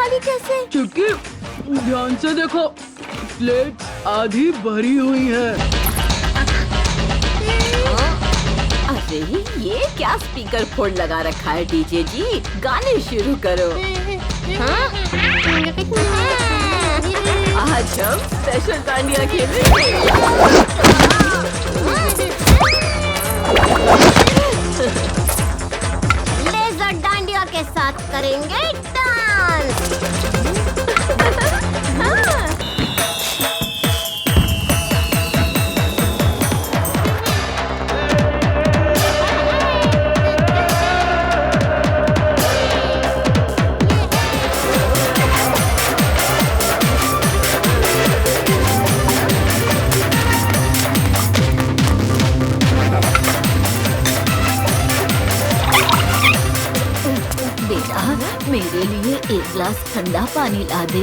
खाली कैसे? चुटकी ध्यान से देखो, प्लेट आधी भरी हुई है। अरे ये क्या स्पीकर फोड़ लगा रखा है डीजे जी, गाने शुरू करो। हाँ? आज हम स्पेशल डांडिया खेलेंगे। लेजर डांडिया के साथ करेंगे डांस। मेरे लिए एक गिलास ठंडा पानी ला दे।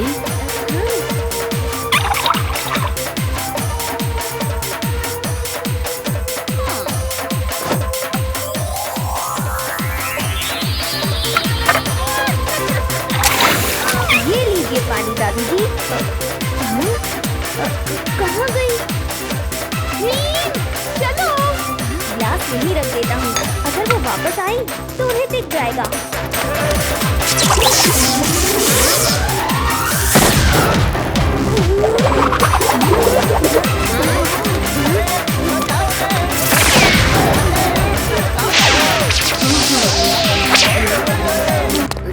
ये लीजिए पानी दादी जी। कहाँ गई? चलो गिलास यहीं रख देता हूँ, अगर वो वापस आई तो उन्हें दिख जाएगा।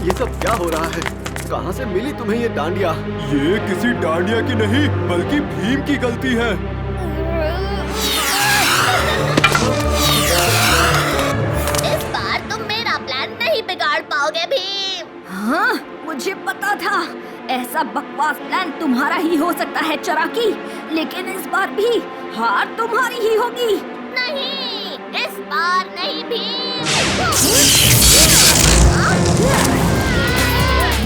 ये सब क्या हो रहा है? कहाँ से मिली तुम्हें ये डांडिया? ये किसी डांडिया की नहीं बल्कि भीम की गलती है। इस बार तुम मेरा प्लान नहीं बिगाड़ पाओगे भीम। हाँ, मुझे पता था ऐसा बकवास प्लान तुम्हारा ही हो सकता है चराकी, लेकिन इस बार भी हार तुम्हारी ही होगी। नहीं, इस बार नहीं भीम।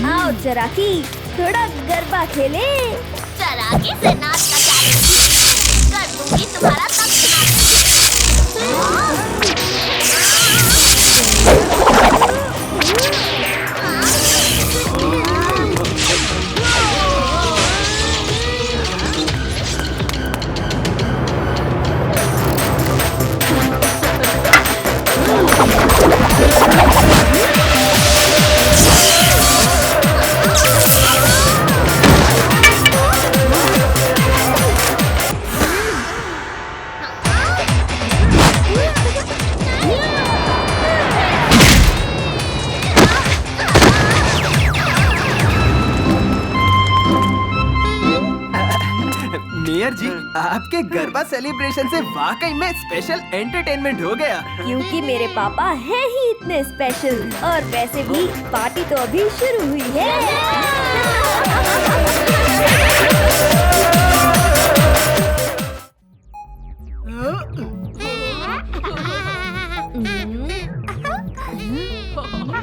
आओ चराकी, थोड़ा गरबा खेले। चराकी से नाच का चैलेंज कर दूंगी तुम्हारा तख्त मेयर जी, आपके गरबा सेलिब्रेशन से वाकई में स्पेशल एंटरटेनमेंट हो गया। क्योंकि मेरे पापा हैं ही इतने स्पेशल, और वैसे भी पार्टी तो अभी शुरू हुई है।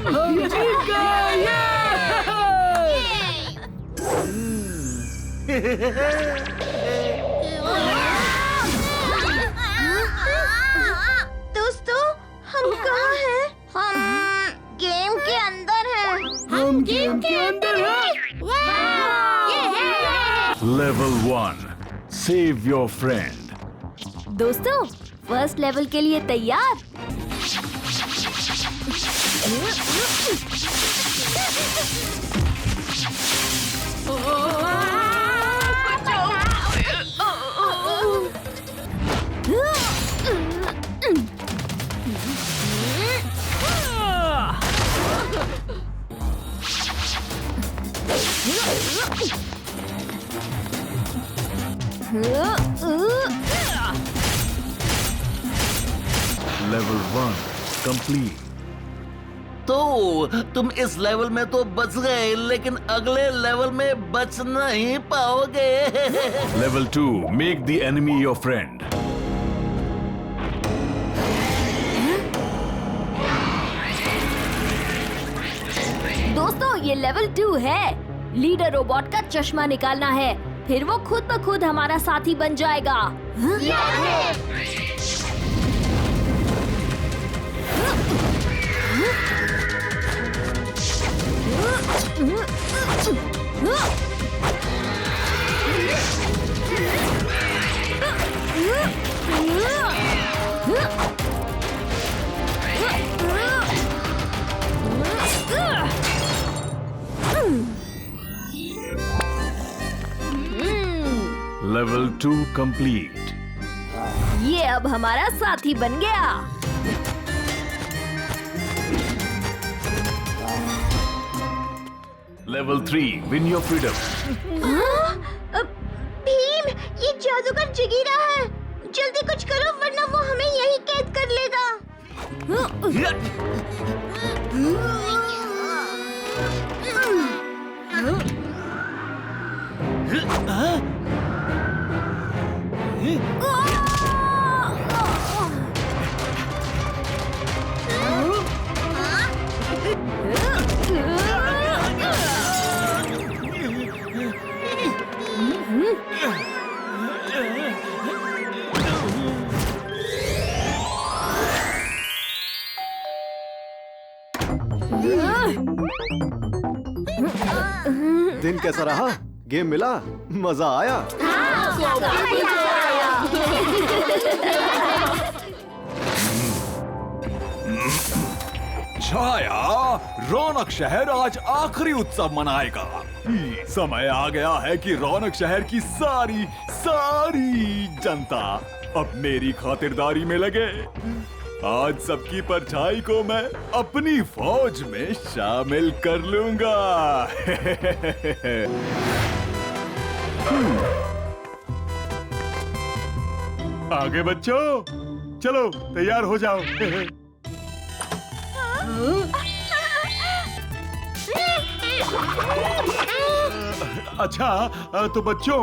हम जीत गए। दोस्तों, हम कहाँ हैं? हम गेम के अंदर हैं। हम गेम के अंदर हैं। Level 1 Save your friend। दोस्तों, फर्स्ट लेवल के लिए तैयार? Level 1 complete। तो तुम इस लेवल में तो बच गए, लेकिन अगले लेवल में बच नहीं पाओगे। Level 2 make the enemy your friend। दोस्तों, ये लेवल 2 है। लीडर रोबोट का चश्मा निकालना है, फिर वो खुद ब खुद हमारा साथी बन जाएगा। Level 2 complete. ये अब हमारा साथी बन गया। Level 3 win your freedom. Bhim, ये जादूगर जगीरा है। जल्दी कुछ करो वरना वो हमें यहीं कैद कर लेगा। दिन कैसा रहा? गेम मिला? मजा आया? छाया, रौनक शहर आज आखिरी उत्सव मनाएगा। समय आ गया है कि रौनक शहर की सारी जनता अब मेरी खातिरदारी में लगे। आज सबकी परछाई को मैं अपनी फौज में शामिल कर लूंगा। आगे बच्चों, चलो तैयार हो जाओ। अच्छा, तो बच्चों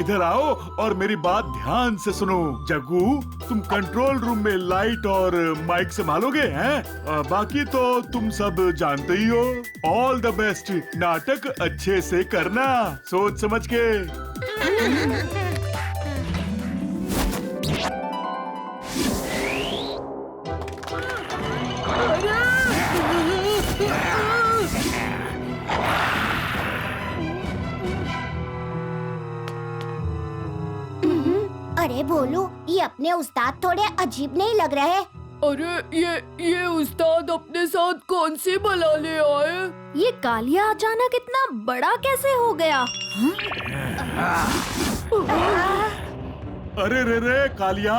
इधर आओ और मेरी बात ध्यान से सुनो। जग्गू, तुम कंट्रोल रूम में लाइट और माइक संभालोगे हैं? बाकी तो तुम सब जानते ही हो। All the best. नाटक अच्छे से करना, सोच समझ के। अरे बोलू, ये अपने उस्ताद थोड़े अजीब नहीं लग रहे? अरे ये उस्ताद अपने साथ कौन सी बला ले आए? ये कालिया अचानक इतना बड़ा कैसे हो गया? अरे रे कालिया,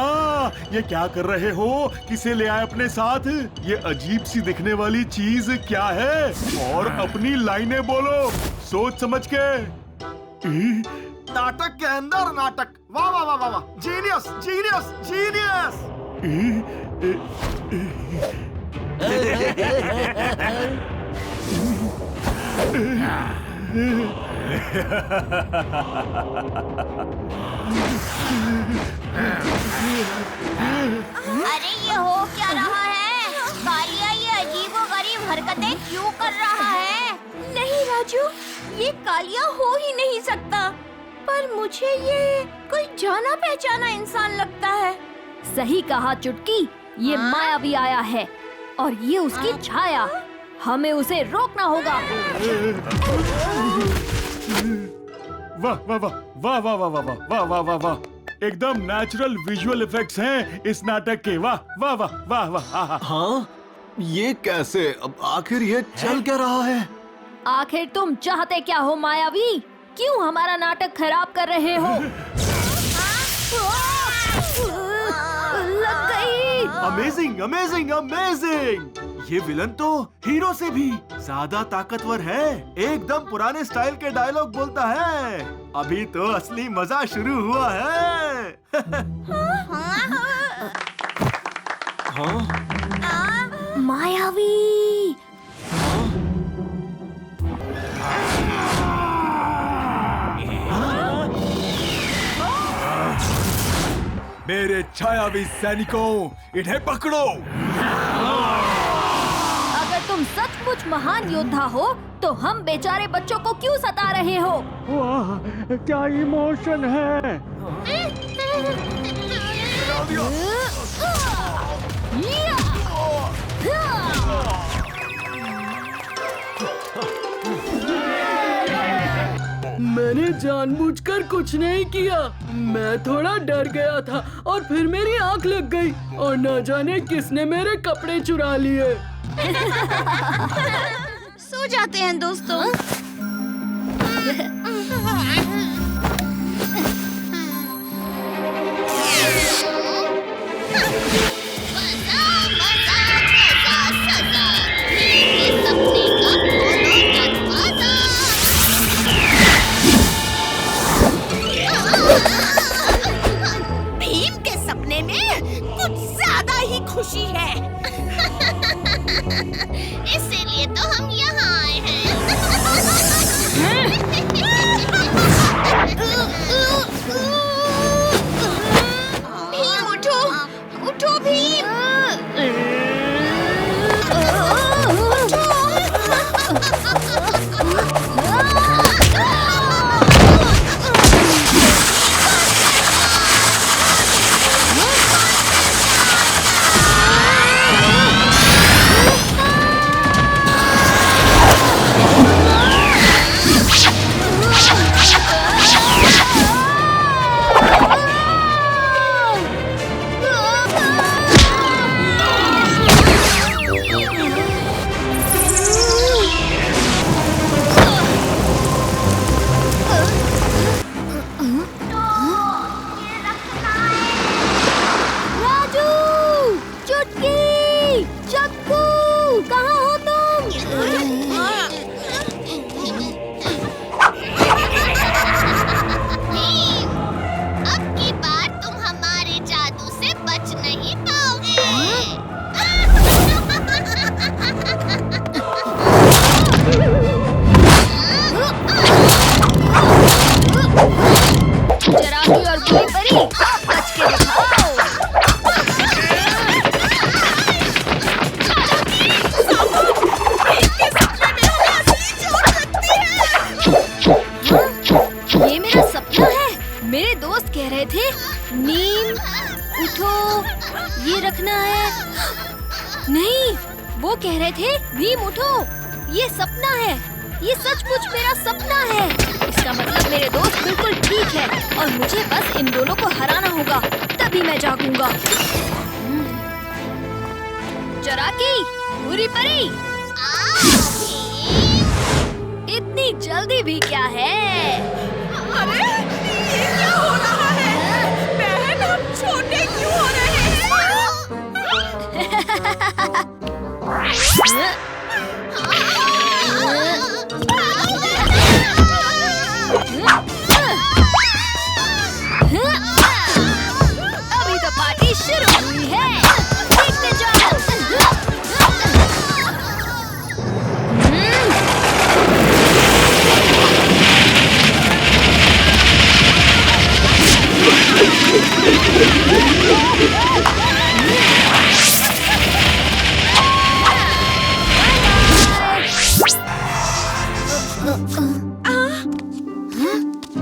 ये क्या कर रहे हो? किसे ले आए अपने साथ? ये अजीब सी दिखने वाली चीज क्या है? और अपनी लाइनें बोलो, सोच समझ के। नाटक के अंदर नाटक। वाह वाह वाह वाह वाह, जीनियस जीनियस जीनियस। अरे ये हो क्या रहा है? कालिया ये अजीबोगरीब हरकतें क्यों कर रहा है? नहीं राजू, ये कालिया हो ही नहीं सकता। पर मुझे ये कोई जाना पहचाना इंसान लगता है। सही कहा चुटकी, ये मायावी आया है और ये उसकी छाया। हमें उसे रोकना होगा। वाह वाह वाह वाह वाह वाह वाह वाह वाह वाह वाह, एकदम नेचुरल विजुअल इफेक्ट्स हैं इस नाटक के। वाह वाह वाह वाह वाह। हाँ, ये कैसे? अब आखिर ये चल क्या रहा है? आखिर तुम चाहते क्या हो मायावी? क्यों हमारा नाटक खराब कर रहे हो? लग गई। Amazing amazing amazing. ये विलन तो हीरो से भी ज्यादा ताकतवर है। एकदम पुराने स्टाइल के डायलॉग बोलता है। अभी तो असली मजा शुरू हुआ है। मायावी। मेरे छायावी सैनिकों, इन्हें पकड़ो। अगर तुम सचमुच महान योद्धा हो तो हम बेचारे बच्चों को क्यों सता रहे हो? वाह, क्या इमोशन है। मैंने जानबूझकर कुछ नहीं किया। मैं थोड़ा डर गया था और फिर मेरी आंख लग गई और न जाने किसने मेरे कपड़े चुरा लिए। सो जाते हैं दोस्तों। भीम के सपने में कुछ ज्यादा ही खुशी है। इसीलिए तो हम यहाँ आए हैं। भीम उठो, उठो भीम। ये रखना है। नहीं, वो कह रहे थे भीम उठो, ये सपना है, ये सचमुच मेरा सपना है। इसका मतलब मेरे दोस्त बिल्कुल ठीक है और मुझे बस इन दोनों को हराना होगा, तभी मैं जागूंगा। चराकी, बुरी परी, इतनी जल्दी भी क्या है? अरे ये क्या हो रहा है? बहन, हम छोटे क्यों हो रहे हैं? अभी तो पार्टी शुरू हुई है, देखते जाओ।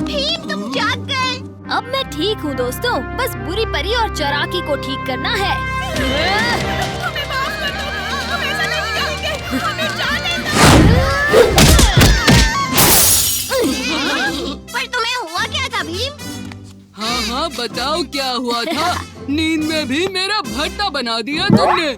भीम, तुम जाग गए। अब मैं ठीक हूँ दोस्तों, बस बुरी परी और चराकी को ठीक करना है। हमें माफ कर दो, हम ऐसा नहीं करेंगे, हमें जाने दो। पर तुम्हें हुआ क्या था भीम? हाँ हाँ, बताओ क्या हुआ था? नींद में भी मेरा भट्टा बना दिया तुमने।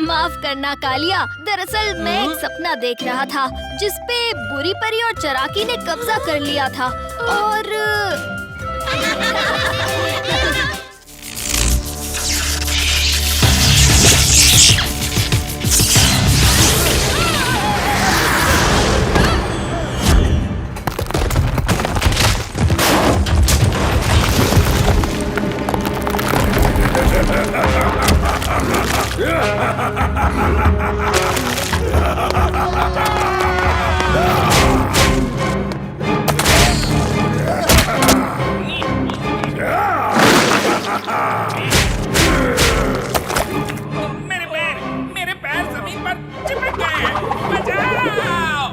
माफ करना कालिया, दरअसल मैं एक सपना देख रहा था जिसपे बुरी परी और चराकी ने कब्जा कर लिया था और मेरे पैर जमीन पर चिपक गए हैं। बचाओ!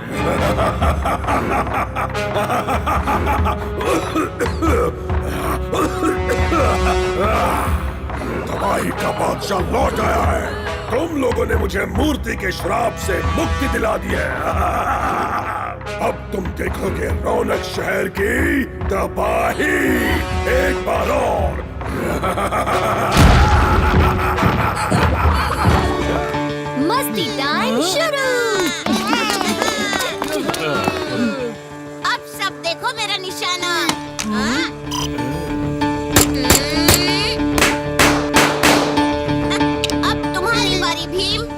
तबाही का बादशाह लौट आया है। तुम लोगों ने मुझे मूर्ति के श्राप से मुक्ति दिला दी है। अब तुम देखोगे रौनक शहर की तबाही एक बार और। मस्ती टाइम शुरू। अब सब देखो मेरा निशाना। हाँ? अब तुम्हारी बारी भीम।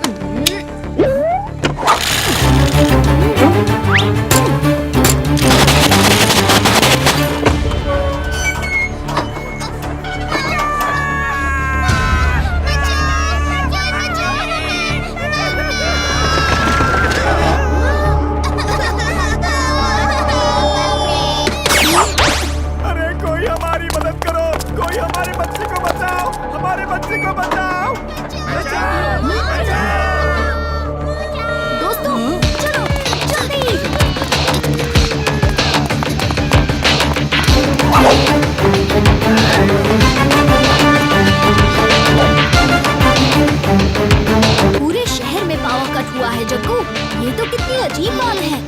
अरे कोई हमारी मदद करो, कोई हमारे बच्चे को बचाओ, हमारे बच्चे को बचाओ। दोस्तों चलो जल्दी। पूरे शहर में पावर कट हुआ है जग्गू। ये तो कितनी अजीब बात है।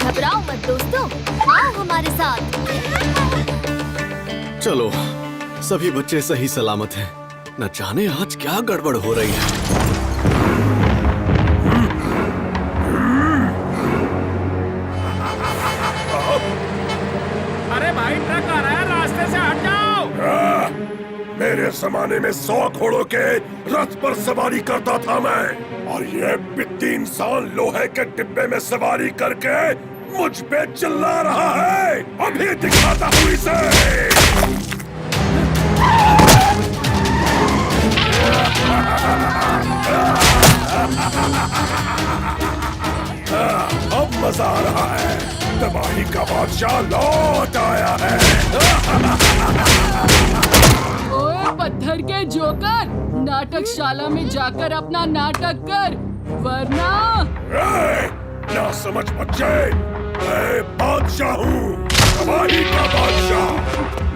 घबराओ मत दोस्तों, आओ हमारे साथ। चलो, सभी बच्चे सही सलामत हैं। न जाने आज क्या गड़बड़ हो रही है। अरे भाई ट्रक आ रहा है, रास्ते से हट जाओ। मेरे जमाने में 100 घोड़ों के रथ पर सवारी करता था मैं, और ये बित्ती इंसान लोहे के डिब्बे में सवारी करके मुझ पे चिल्ला रहा है। अभी दिखाता हूँ इसे। अब मजा आ रहा है। तबाही का बादशाह लौट आया है। ओए पत्थर के जोकर, नाटकशाला में जाकर अपना नाटक कर, वरना ना समझ बच्चे, मैं बादशाह हूँ, तबाही का बादशाह।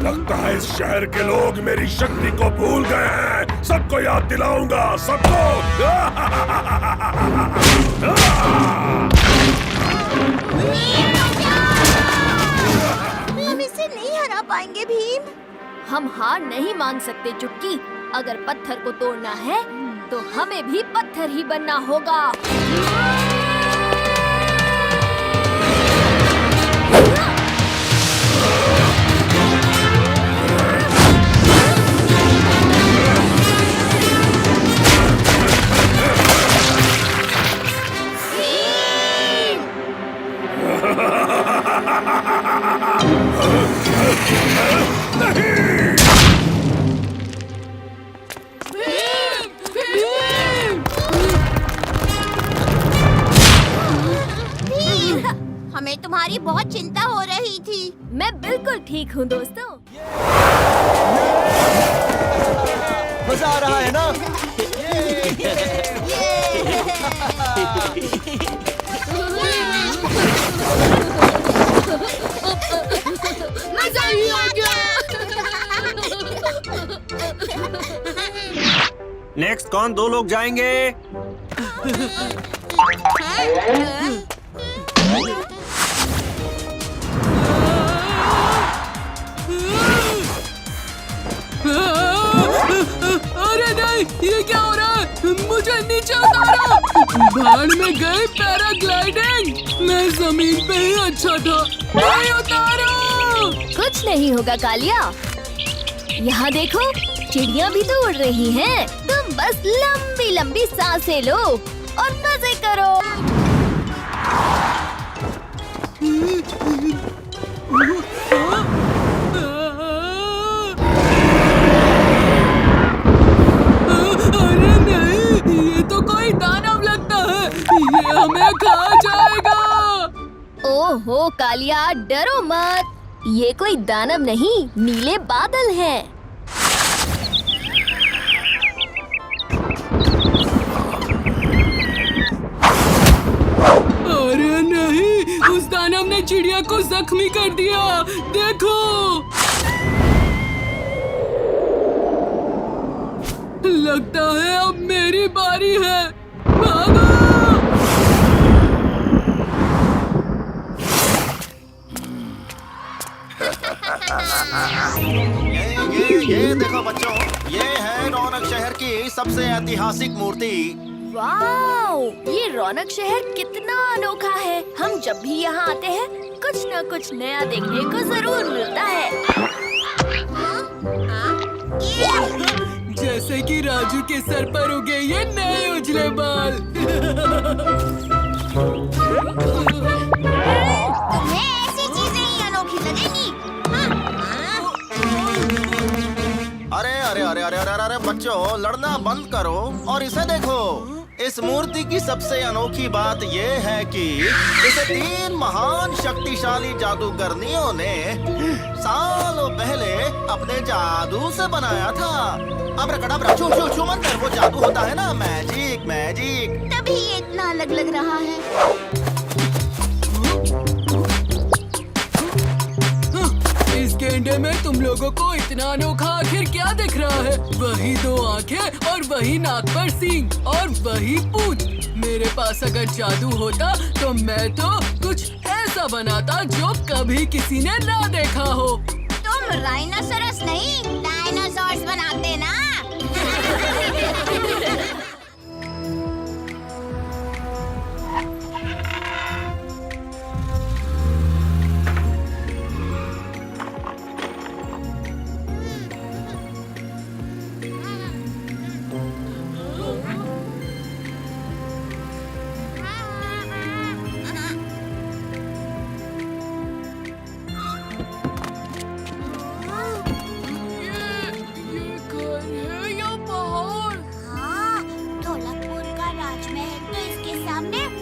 लगता है इस शहर के लोग मेरी शक्ति को भूल गए हैं। सबको याद दिलाऊंगा, सबको। हम इसे नहीं हरा पाएंगे भीम। हम हार नहीं मान सकते चुटकी। अगर पत्थर को तोड़ना है तो हमें भी पत्थर ही बनना होगा। हमें तुम्हारी बहुत चिंता हो रही थी। मैं बिल्कुल ठीक हूँ दोस्तों। मजा आ रहा है ना? मजा ही आ गया। नेक्स्ट कौन? 2 लोग जाएंगे। अरे नहीं, ये क्या हो रहा है? मुझे नीचे उतारो। भाड़ में गई पैराग्लाइडिंग। मैं जमीन पे ही अच्छा था। नहीं उतारो। कुछ नहीं होगा कालिया। यहाँ देखो, चिड़िया भी तो उड़ रही हैं। तुम बस लंबी लंबी सांसें लो और मजे करो। अरे नहीं, ये तो कोई दानव लगता है। ये हमें खा जाएगा। ओहो कालिया, कालिया डरो मत, ये कोई दानव नहीं, नीले बादल हैं। अरे नहीं, उस दानव ने चिड़िया को जख्मी कर दिया। देखो, लगता है अब मेरी बारी है। भागो! ये देखो बच्चों, ये है रौनक शहर की सबसे ऐतिहासिक मूर्ति। वाओ, ये रौनक शहर कितना अनोखा है। हम जब भी यहाँ आते हैं कुछ न कुछ नया देखने को जरूर मिलता है। जैसे कि राजू के सर पर उगे ये नए उजले बाल। तुम्हें ऐसी चीजें ही अनोखी लगेंगी। अरे अरे अरे अरे अरे अरे बच्चों, लड़ना बंद करो और इसे देखो। इस मूर्ति की सबसे अनोखी बात ये है कि इसे 3 महान शक्तिशाली जादूगरनियों ने सालों पहले अपने जादू से बनाया था। अब्राकडाब्रा, छू छू छू मंतर, वो जादू होता है ना, मैजिक मैजिक। तभी ये इतना अलग लग रहा है। इस गेंडे में तुम लोगों को इतना अनोखा आखिर क्या दिख रहा है? वही 2 आंखें और वही नाक पर सींग और वही पूंछ। मेरे पास अगर जादू होता तो मैं तो कुछ ऐसा बनाता जो कभी किसी ने ना देखा हो। तुम राइनोसरस नहीं, डायनासोर्स बनाते ना।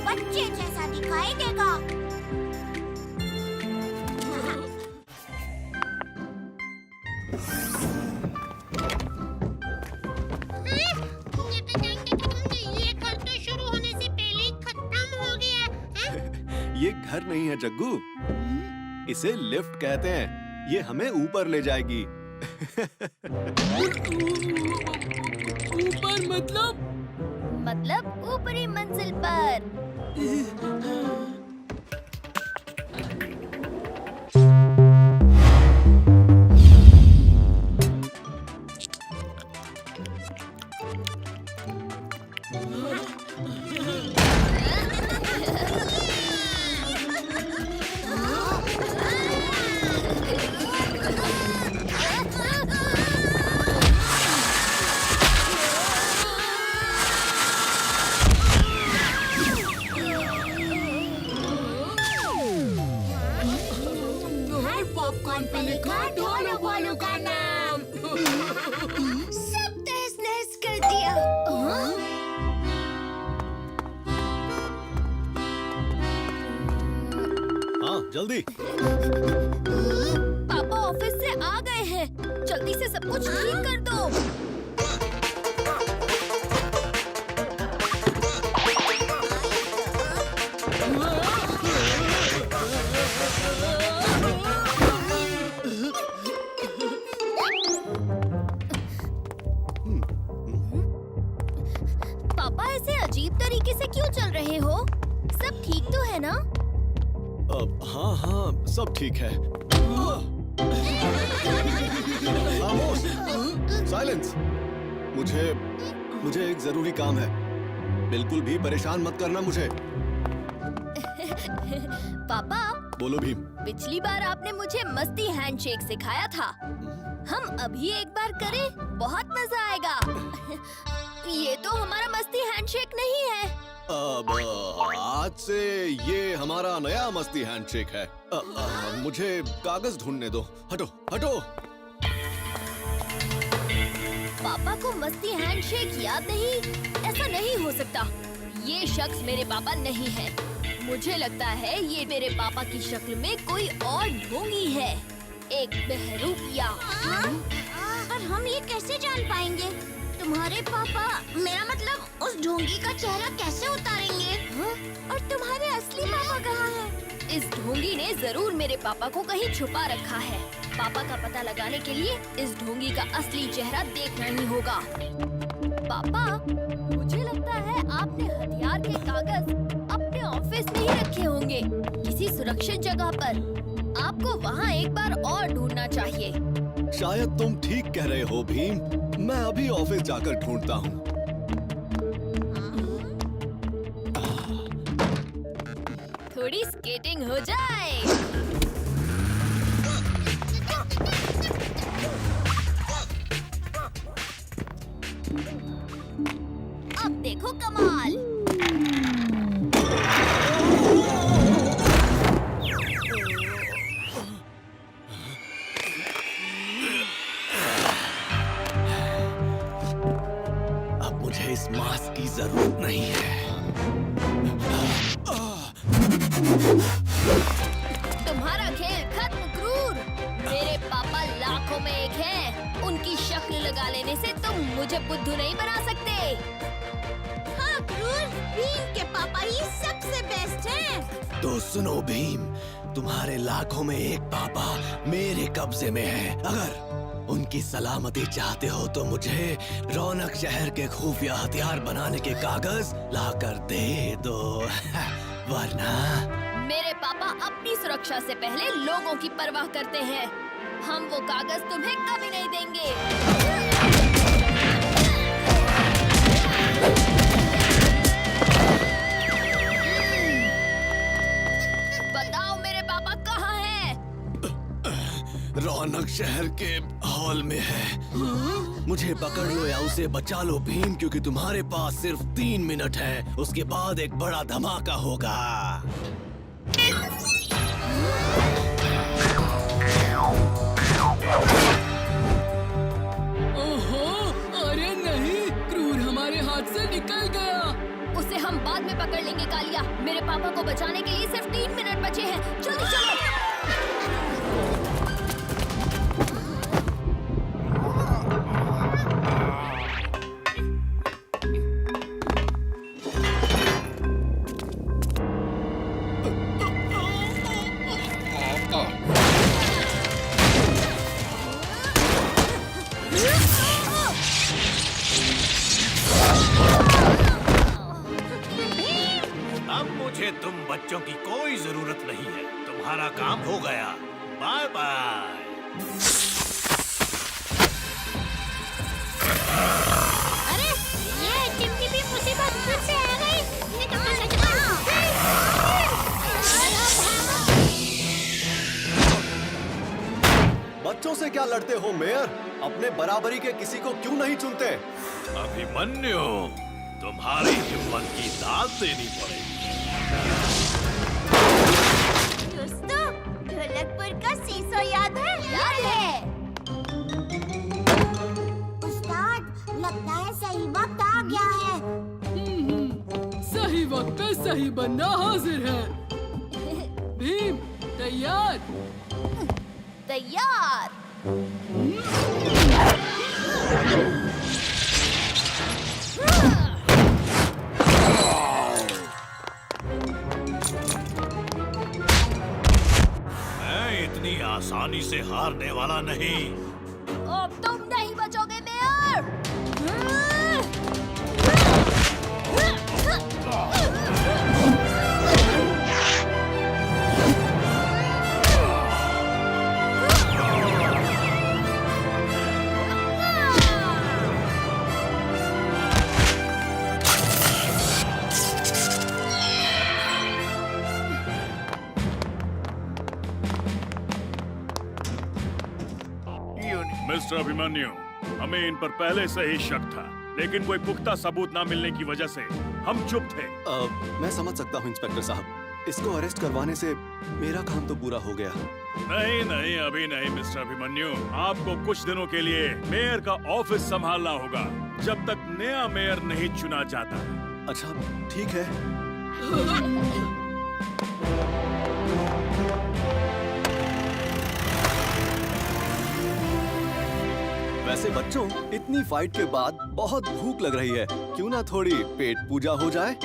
बच्चे जैसा दिखाई देगा। ये घर तो शुरू होने से पहले ही खत्म हो गया। ये घर नहीं है जग्गू, इसे लिफ्ट कहते हैं। ये हमें ऊपर ले जाएगी। ऊपर मतलब? मतलब ऊपरी मंजिल पर। पॉपकॉर्न पे लिखा ढोलक वालों का नाम। सब तहस नहस कर दिया। हाँ, जल्दी। पापा ऑफिस से आ गए हैं, जल्दी से सब कुछ ठीक कर दो। पापा ऐसे अजीब तरीके से क्यों चल रहे हो? सब ठीक तो है ना? हाँ हाँ, सब ठीक है। खामोश, साइलेंस। मुझे एक जरूरी काम है। बिल्कुल भी परेशान मत करना मुझे। पापा, बोलो भीम। पिछली बार आपने मुझे मस्ती हैंडशेक सिखाया था। हम अभी एक बार करें, बहुत मजा आएगा। ये तो हमारा मस्ती हैंडशेक नहीं है। अब आज से ये हमारा नया मस्ती हैंडशेक है। मुझे कागज ढूंढने दो। हटो हटो। पापा को मस्ती हैंडशेक याद नहीं? ऐसा नहीं हो सकता। ये शख्स मेरे पापा नहीं है। मुझे लगता है ये मेरे पापा की शक्ल में कोई और ढोंगी है, एक बहरूपिया। पर हम ये कैसे जान पाएंगे? तुम्हारे पापा, मेरा मतलब उस ढोंगी का चेहरा कैसे उतारेंगे? और तुम्हारे असली पापा कहाँ हैं? इस ढोंगी ने जरूर मेरे पापा को कहीं छुपा रखा है। पापा का पता लगाने के लिए इस ढोंगी का असली चेहरा देखना ही होगा। पापा, मुझे लगता है आपने हथियार के कागज अपने ऑफिस में ही रखे होंगे, किसी सुरक्षित जगह पर। आपको वहाँ एक बार और ढूंढना चाहिए। शायद तुम ठीक कह रहे हो भीम, मैं अभी ऑफिस जाकर ढूंढता हूँ। थोड़ी स्केटिंग हो जाए। अब देखो कमाल। अब मुझे इस मास्क की जरूरत नहीं है। तुम्हारा खेल खत्म, क्रूर। मेरे पापा लाखों में एक हैं। उनकी शक्ल लगा लेने से तुम मुझे बुद्धू नहीं बना सकते। हाँ क्रूर, भीम के पापा ही सबसे बेस्ट हैं। तो सुनो भीम, तुम्हारे लाखों में एक पापा मेरे कब्जे में है। अगर उनकी सलामती चाहते हो तो मुझे रौनक शहर के खुफिया हथियार बनाने के कागज लाकर दे दो। वरना मेरे पापा अपनी सुरक्षा से पहले लोगों की परवाह करते हैं। हम वो कागज तुम्हें कभी नहीं देंगे। बताओ मेरे पापा कहाँ हैं? रौनक शहर के हॉल में है। मुझे पकड़ लो या उसे बचा लो भीम, क्योंकि तुम्हारे पास सिर्फ 3 मिनट है। उसके बाद एक बड़ा धमाका होगा। ओहो, अरे नहीं, क्रूर हमारे हाथ से निकल गया। उसे हम बाद में पकड़ लेंगे कालिया। मेरे पापा को बचाने के लिए सिर्फ 3 मिनट बचे हैं। जल्दी चलो। अब मुझे तुम बच्चों की कोई जरूरत नहीं है। तुम्हारा काम हो गया। Bye bye. अरे ये टिमटिमी मुसीबत फिर से आ गई। ये तो सच में। बच्चों से क्या लड़ते हो मेयर? अपने बराबरी के किसी को क्यों नहीं चुनते? अभिमन्यु, तुम्हारी हिम्मत की दाद देनी पड़ेगी। दोस्तों, ढोलकपुर का सीसो याद है? याद है। उस्ताद, लगता है सही वक्त आ गया है। सही वक्त पे सही बंदा हाजिर है। भीम, तैयार? तैयार। मैं इतनी आसानी से हारने वाला नहीं। अब तुम नहीं बचोगे मेयर। मिस्टर अभिमन्यु, हमें इन पर पहले से ही शक था, लेकिन कोई पुख्ता सबूत ना मिलने की वजह से हम चुप थे। मैं समझ सकता हूँ इंस्पेक्टर साहब। इसको अरेस्ट करवाने से मेरा काम तो पूरा हो गया। नहीं नहीं, अभी नहीं मिस्टर अभिमन्यु। आपको कुछ दिनों के लिए मेयर का ऑफिस संभालना होगा, जब तक नया मेयर नहीं चुना जाता। अच्छा ठीक है। वैसे बच्चों, इतनी फाइट के बाद बहुत भूख लग रही है, क्यों ना थोड़ी पेट पूजा हो जाए?